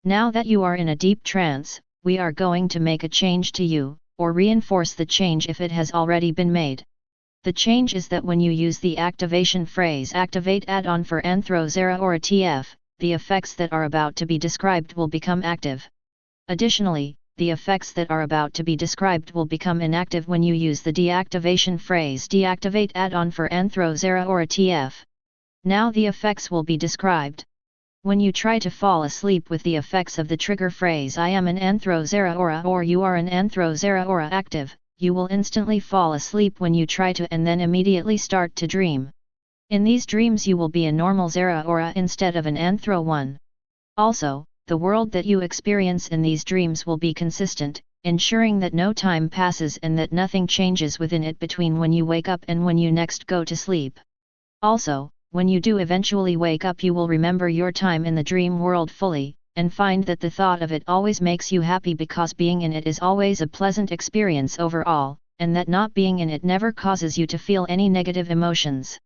Now that you are in a deep trance, we are going to make a change to you, or reinforce the change if it has already been made. The change is that when you use the activation phrase Activate add-on for Anthro Zeraora TF, the effects that are about to be described will become active. Additionally, the effects that are about to be described will become inactive when you use the deactivation phrase Deactivate add-on for Anthro Zeraora TF. Now the effects will be described. When you try to fall asleep with the effects of the trigger phrase I am an Anthro Zeraora or you are an Anthro Zeraora active, you will instantly fall asleep when you try to and then immediately start to dream. In these dreams you will be a normal Zeraora instead of an Anthro one. Also, the world that you experience in these dreams will be consistent, ensuring that no time passes and that nothing changes within it between when you wake up and when you next go to sleep. Also, when you do eventually wake up you will remember your time in the dream world fully, and find that the thought of it always makes you happy because being in it is always a pleasant experience overall, and that not being in it never causes you to feel any negative emotions.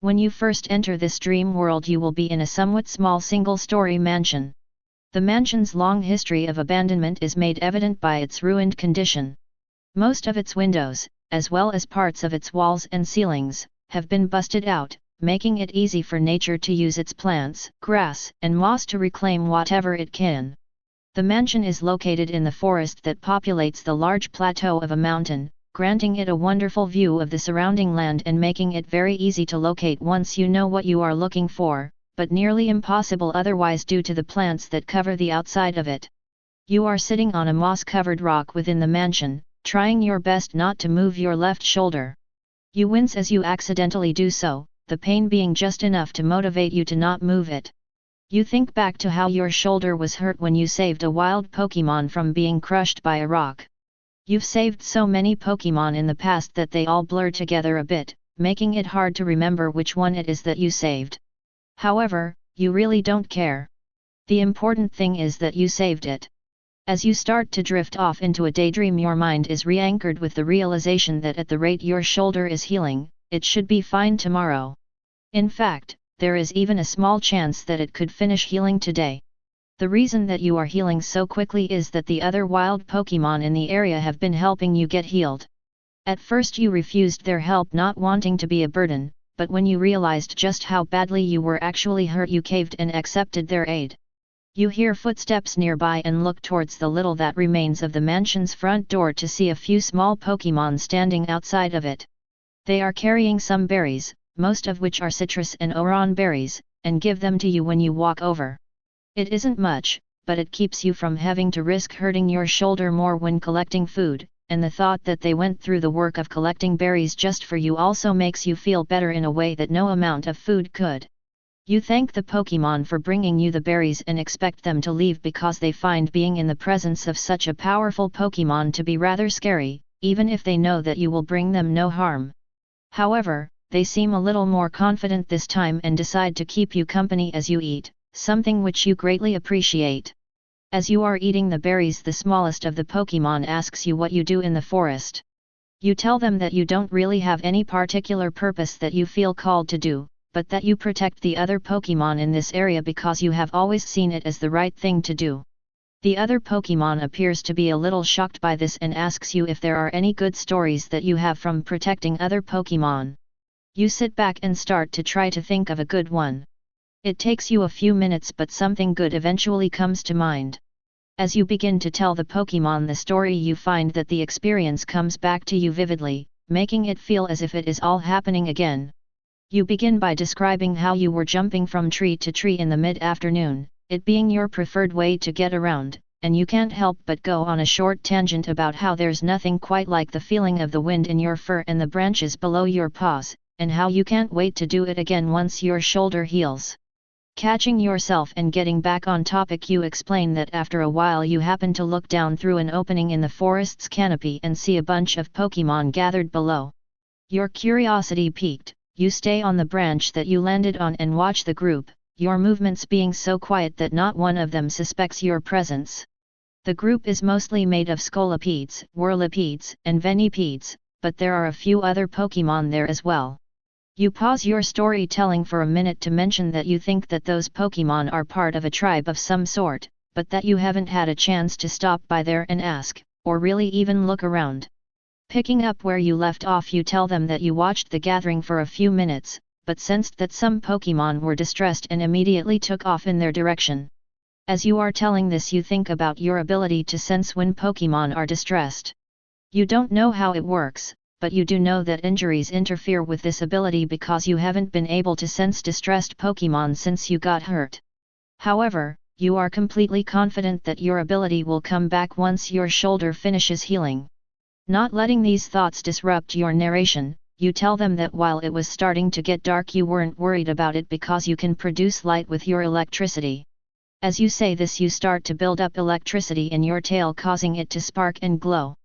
When you first enter this dream world you will be in a somewhat small single-story mansion. The mansion's long history of abandonment is made evident by its ruined condition. Most of its windows, as well as parts of its walls and ceilings, have been busted out, making it easy for nature to use its plants, grass, and moss to reclaim whatever it can. The mansion is located in the forest that populates the large plateau of a mountain, granting it a wonderful view of the surrounding land and making it very easy to locate once you know what you are looking for, but nearly impossible otherwise due to the plants that cover the outside of it. You are sitting on a moss-covered rock within the mansion, trying your best not to move your left shoulder. You wince as you accidentally do so, the pain being just enough to motivate you to not move it. You think back to how your shoulder was hurt when you saved a wild Pokémon from being crushed by a rock. You've saved so many Pokémon in the past that they all blur together a bit, making it hard to remember which one it is that you saved. However, you really don't care. The important thing is that you saved it. As you start to drift off into a daydream your mind is re-anchored with the realization that at the rate your shoulder is healing, it should be fine tomorrow. In fact, there is even a small chance that it could finish healing today. The reason that you are healing so quickly is that the other wild Pokémon in the area have been helping you get healed. At first you refused their help not wanting to be a burden, but when you realized just how badly you were actually hurt you caved and accepted their aid. You hear footsteps nearby and look towards the little that remains of the mansion's front door to see a few small Pokémon standing outside of it. They are carrying some berries, most of which are citrus and oran berries, and give them to you when you walk over. It isn't much, but it keeps you from having to risk hurting your shoulder more when collecting food, and the thought that they went through the work of collecting berries just for you also makes you feel better in a way that no amount of food could. You thank the Pokémon for bringing you the berries and expect them to leave because they find being in the presence of such a powerful Pokémon to be rather scary, even if they know that you will bring them no harm. However, they seem a little more confident this time and decide to keep you company as you eat, something which you greatly appreciate. As you are eating the berries the smallest of the Pokémon asks you what you do in the forest. You tell them that you don't really have any particular purpose that you feel called to do, but that you protect the other Pokémon in this area because you have always seen it as the right thing to do. The other Pokémon appears to be a little shocked by this and asks you if there are any good stories that you have from protecting other Pokémon. You sit back and start to try to think of a good one. It takes you a few minutes but something good eventually comes to mind. As you begin to tell the Pokémon the story you find that the experience comes back to you vividly, making it feel as if it is all happening again. You begin by describing how you were jumping from tree to tree in the mid-afternoon, it being your preferred way to get around, and you can't help but go on a short tangent about how there's nothing quite like the feeling of the wind in your fur and the branches below your paws, and how you can't wait to do it again once your shoulder heals. Catching yourself and getting back on topic, you explain that after a while you happen to look down through an opening in the forest's canopy and see a bunch of Pokémon gathered below. Your curiosity piqued, you stay on the branch that you landed on and watch the group, your movements being so quiet that not one of them suspects your presence. The group is mostly made of Scolopedes, Whirlipedes, and Venipedes, but there are a few other Pokémon there as well. You pause your storytelling for a minute to mention that you think that those Pokémon are part of a tribe of some sort, but that you haven't had a chance to stop by there and ask, or really even look around. Picking up where you left off, you tell them that you watched the gathering for a few minutes, but sensed that some Pokemon were distressed and immediately took off in their direction. As you are telling this, you think about your ability to sense when Pokemon are distressed. You don't know how it works, but you do know that injuries interfere with this ability because you haven't been able to sense distressed Pokemon since you got hurt. However, you are completely confident that your ability will come back once your shoulder finishes healing. Not letting these thoughts disrupt your narration, you tell them that while it was starting to get dark, you weren't worried about it because you can produce light with your electricity. As you say this, you start to build up electricity in your tail, causing it to spark and glow.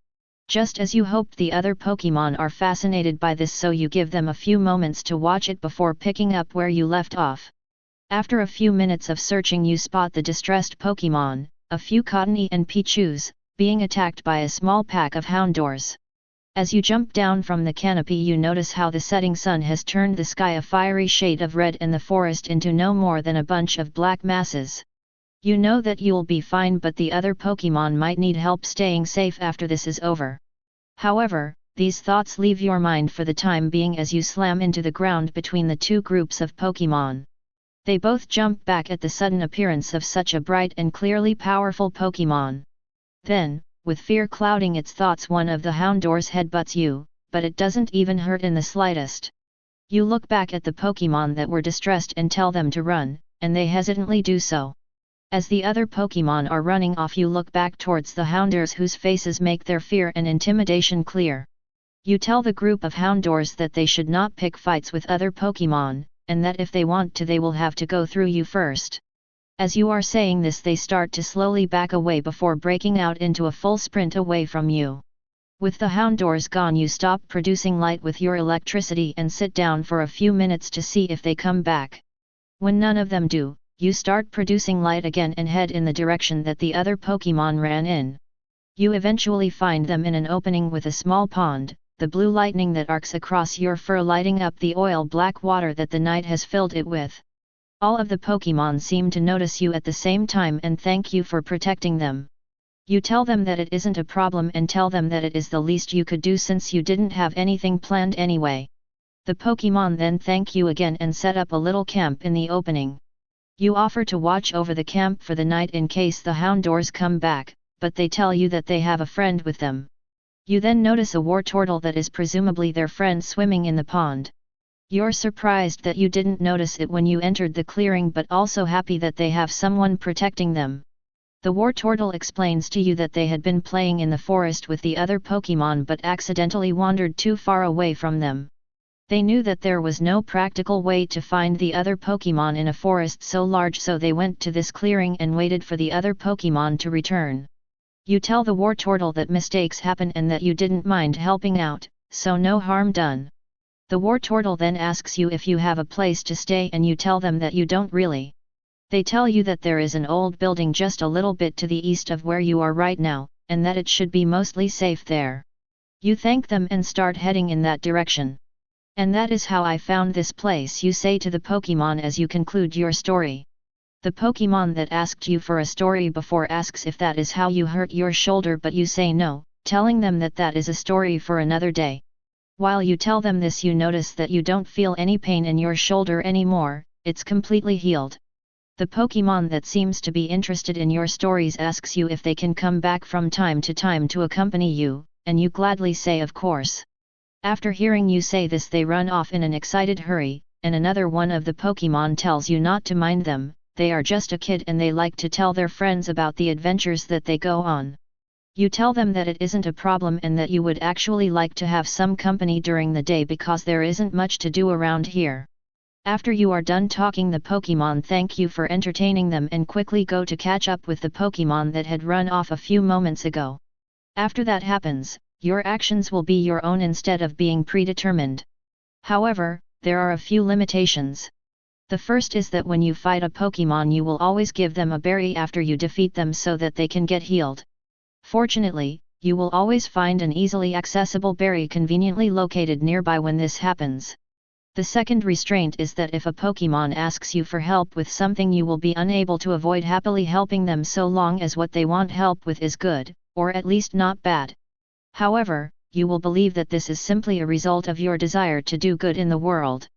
Just as you hoped, the other Pokemon are fascinated by this, so you give them a few moments to watch it before picking up where you left off. After a few minutes of searching, you spot the distressed Pokemon, a few Cottony and Pichus, being attacked by a small pack of Houndours. As you jump down from the canopy, you notice how the setting sun has turned the sky a fiery shade of red and the forest into no more than a bunch of black masses. You know that you'll be fine, but the other Pokemon might need help staying safe after this is over. However, these thoughts leave your mind for the time being as you slam into the ground between the two groups of Pokemon. They both jump back at the sudden appearance of such a bright and clearly powerful Pokemon. Then, with fear clouding its thoughts, one of the Houndours headbutts you, but it doesn't even hurt in the slightest. You look back at the Pokemon that were distressed and tell them to run, and they hesitantly do so. As the other Pokemon are running off, you look back towards the Houndours, whose faces make their fear and intimidation clear. You tell the group of Houndours that they should not pick fights with other Pokemon, and that if they want to, they will have to go through you first. As you are saying this, they start to slowly back away before breaking out into a full sprint away from you. With the Houndours gone, you stop producing light with your electricity and sit down for a few minutes to see if they come back. When none of them do, you start producing light again and head in the direction that the other Pokemon ran in. You eventually find them in an opening with a small pond, the blue lightning that arcs across your fur lighting up the oil-black water that the night has filled it with. All of the Pokemon seem to notice you at the same time and thank you for protecting them. You tell them that it isn't a problem and tell them that it is the least you could do since you didn't have anything planned anyway. The Pokemon then thank you again and set up a little camp in the opening. You offer to watch over the camp for the night in case the Houndours come back, but they tell you that they have a friend with them. You then notice a Wartortle that is presumably their friend swimming in the pond. You're surprised that you didn't notice it when you entered the clearing, but also happy that they have someone protecting them. The Wartortle explains to you that they had been playing in the forest with the other Pokemon but accidentally wandered too far away from them. They knew that there was no practical way to find the other Pokemon in a forest so large, so they went to this clearing and waited for the other Pokemon to return. You tell the Wartortle that mistakes happen and that you didn't mind helping out, so no harm done. The Wartortle then asks you if you have a place to stay and you tell them that you don't really. They tell you that there is an old building just a little bit to the east of where you are right now, and that it should be mostly safe there. You thank them and start heading in that direction. And that is how I found this place, you say to the Pokemon as you conclude your story. The Pokemon that asked you for a story before asks if that is how you hurt your shoulder, but you say no, telling them that that is a story for another day. While you tell them this, you notice that you don't feel any pain in your shoulder anymore, it's completely healed. The Pokemon that seems to be interested in your stories asks you if they can come back from time to time to accompany you, and you gladly say of course. After hearing you say this, they run off in an excited hurry, and another one of the Pokemon tells you not to mind them, they are just a kid and they like to tell their friends about the adventures that they go on. You tell them that it isn't a problem and that you would actually like to have some company during the day because there isn't much to do around here. After you are done talking, the Pokemon thank you for entertaining them and quickly go to catch up with the Pokemon that had run off a few moments ago. After that happens, your actions will be your own instead of being predetermined. However, there are a few limitations. The first is that when you fight a Pokemon, you will always give them a berry after you defeat them so that they can get healed. Fortunately, you will always find an easily accessible berry conveniently located nearby when this happens. The second restraint is that if a Pokemon asks you for help with something, you will be unable to avoid happily helping them so long as what they want help with is good, or at least not bad. However, you will believe that this is simply a result of your desire to do good in the world.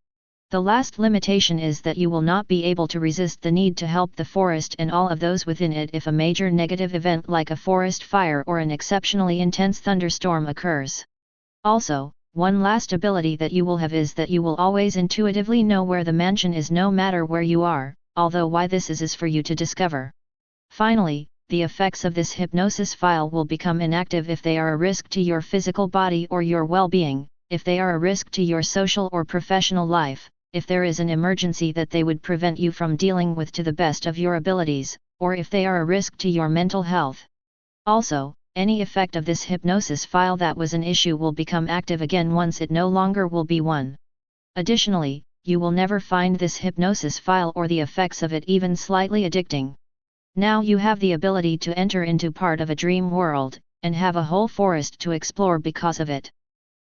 The last limitation is that you will not be able to resist the need to help the forest and all of those within it if a major negative event like a forest fire or an exceptionally intense thunderstorm occurs. Also, one last ability that you will have is that you will always intuitively know where the mansion is no matter where you are, although why this is for you to discover. Finally, the effects of this hypnosis file will become inactive if they are a risk to your physical body or your well-being, if they are a risk to your social or professional life, if there is an emergency that they would prevent you from dealing with to the best of your abilities, or if they are a risk to your mental health. Also, any effect of this hypnosis file that was an issue will become active again once it no longer will be one. Additionally, you will never find this hypnosis file or the effects of it even slightly addicting. Now you have the ability to enter into part of a dream world, and have a whole forest to explore because of it.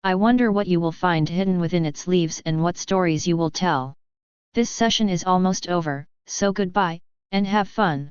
I wonder what you will find hidden within its leaves and what stories you will tell. This session is almost over, so goodbye, and have fun.